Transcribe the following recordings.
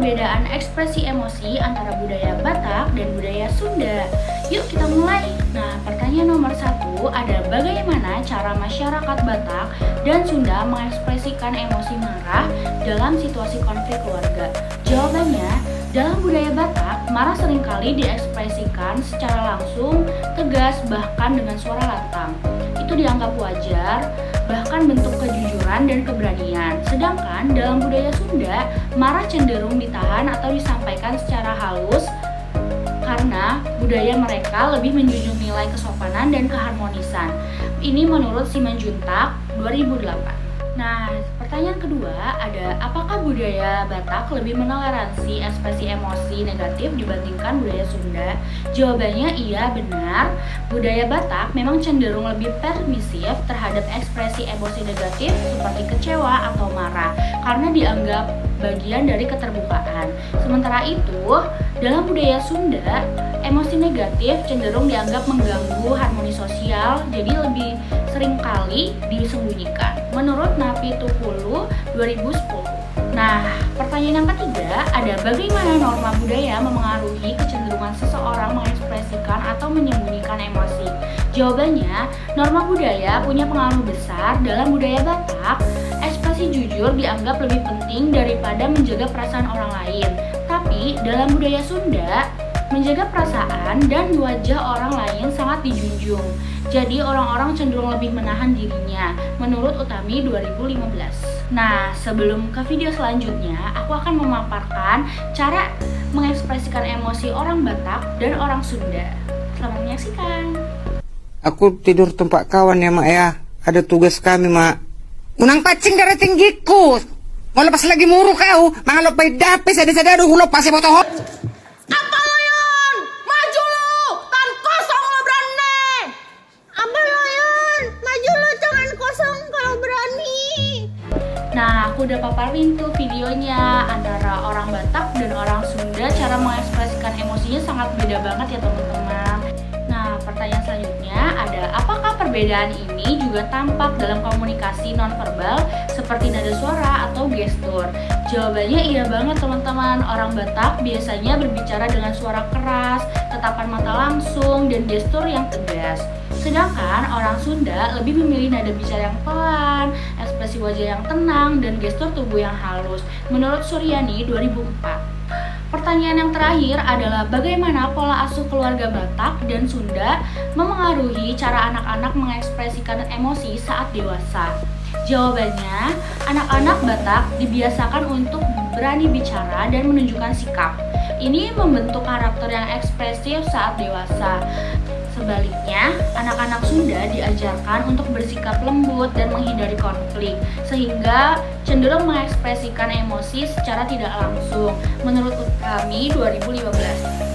perbedaan ekspresi emosi antara budaya Batak dan budaya Sunda. Yuk kita mulai. Nah, pertanyaan nomor 1 ada bagaimana cara masyarakat Batak dan Sunda mengekspresikan emosi marah dalam situasi konflik keluarga? Jawabannya, dalam budaya Batak, marah seringkali diekspresikan secara langsung, tegas, bahkan dengan suara lantang. Itu dianggap wajar, bahkan bentuk kejujuran dan keberanian. Sedangkan dalam budaya Sunda, marah cenderung ditahan atau disampaikan secara halus karena budaya mereka lebih menjunjung nilai kesopanan dan keharmonisan. Ini menurut Simanjuntak 2008. Nah, pertanyaan kedua ada apakah budaya Batak lebih menoleransi ekspresi emosi negatif dibandingkan budaya Sunda? Jawabannya iya, benar. Budaya Batak memang cenderung lebih permisif terhadap ekspresi emosi negatif seperti kecewa atau marah karena dianggap bagian dari keterbukaan. Sementara itu, dalam budaya Sunda, emosi negatif cenderung dianggap mengganggu harmoni sosial, jadi lebih seringkali disembunyikan. Menurut Napi Tukulu 2010. Nah, pertanyaan yang ketiga ada bagaimana norma budaya memengaruhi kecenderungan seseorang mengekspresikan atau menyembunyikan emosi? Jawabannya, norma budaya punya pengaruh besar. Dalam budaya Batak, ekspresi jujur dianggap lebih penting daripada menjaga perasaan orang lain. Tapi dalam budaya Sunda, menjaga perasaan dan wajah orang lain sangat dijunjung. Jadi orang-orang cenderung lebih menahan dirinya, menurut Utami 2015. Nah, sebelum ke video selanjutnya, aku akan memaparkan cara mengekspresikan emosi orang Batak dan orang Sunda. Selamat menyaksikan. Aku tidur tempat kawan ya, Mak ya. Ada tugas kami, Mak. Unang pacing darah tinggiku. Mau lepas lagi muru kau. Mga lopay dapis, ada-ada hulo pasi motohot. Apa lo Yun? Maju lo! Tan kosong lo berani! Apa lo Yun? Maju lo, jangan kosong kalau berani. Nah, aku udah paparin tuh videonya antara orang Batak dan orang Sunda. Cara mengekspresikan emosinya sangat beda banget ya teman-teman. Nah, pertanyaan selanjutnya ada apakah perbedaan ini juga tampak dalam komunikasi nonverbal seperti nada suara atau gestur? Jawabannya iya banget teman-teman. Orang Batak biasanya berbicara dengan suara keras, tatapan mata langsung, dan gestur yang tegas. Sedangkan orang Sunda lebih memilih nada bicara yang pelan, ekspresi wajah yang tenang, dan gestur tubuh yang halus. Menurut Suryani 2004. Pertanyaan yang terakhir adalah bagaimana pola asuh keluarga Batak dan Sunda memengaruhi cara anak-anak mengekspresikan emosi saat dewasa? Jawabannya, anak-anak Batak dibiasakan untuk berani bicara dan menunjukkan sikap. Ini membentuk karakter yang ekspresif saat dewasa. Sebaliknya, anak-anak Sunda diajarkan untuk bersikap lembut dan menghindari konflik, sehingga cenderung mengekspresikan emosi secara tidak langsung, menurut kami 2015.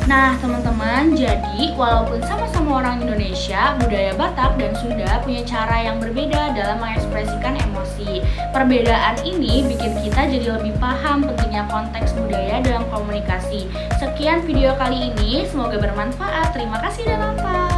Nah, teman-teman, jadi walaupun sama-sama orang Indonesia, budaya Batak dan Sunda punya cara yang berbeda dalam mengekspresikan emosi. Perbedaan ini bikin kita jadi lebih paham pentingnya konteks budaya dalam komunikasi. Sekian video kali ini, semoga bermanfaat. Terima kasih dan nonton.